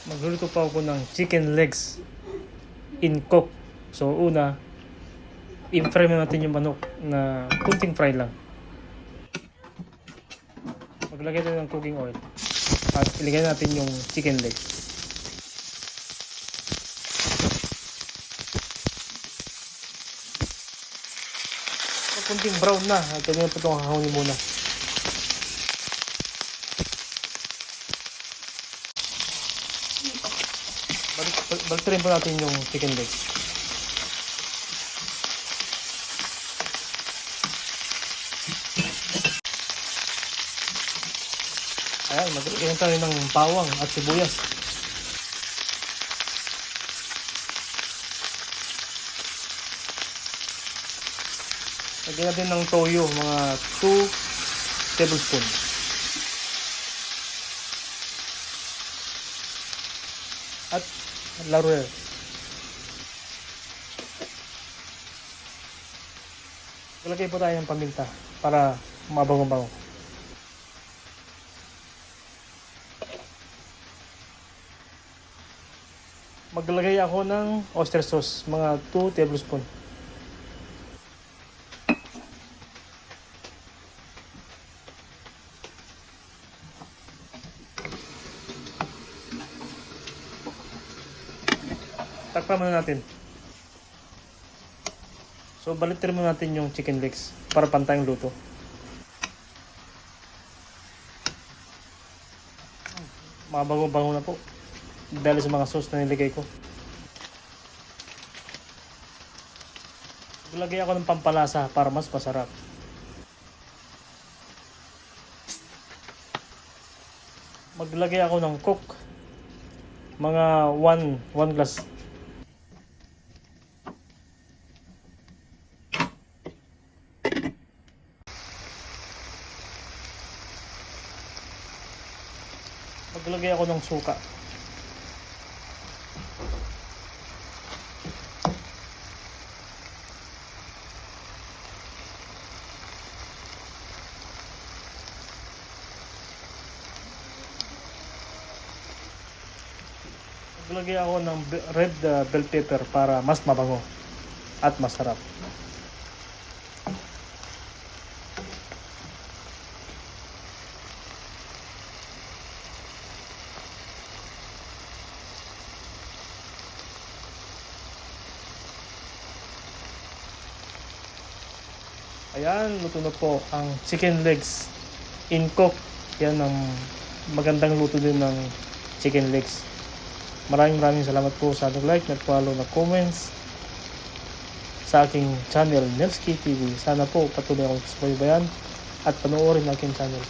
Magluluto pa ako ng chicken legs in cook. So una, i-fry natin yung manok na kunting fry lang. Maglagay tayo ng cooking oil at ilagay natin yung chicken legs. Kunting brown na, at ganyan po itong hahauni muna. Balik po natin yung chicken legs. Ayan, maglagyan tayo ng bawang at sibuyas. Lagyan natin ng toyo, mga 2 tablespoons. At laurel. Ilagay po tayo ng paminta para mabango-bango. Maglagay ako ng oyster sauce, mga 2 tablespoons. Takpan muna natin. So balitin muna natin yung chicken legs para pantay ang luto. Mabango-bango na po dahil sa mga sauce na nilagay ko. Maglagay ako ng pampalasa para mas masarap. Maglagay ako ng coke, mga 1 glass. Maglagay ako ng suka. Maglagay ako ng red bell pepper para mas mabango at masarap. Ayan, luto na po ang chicken legs in cook. Yan ang magandang luto din ng chicken legs. Maraming salamat po sa nag-like, nag-follow, nag-comments sa aking channel, Nelsky TV. Sana po patuloy akong subaybayan at panoorin aking channel.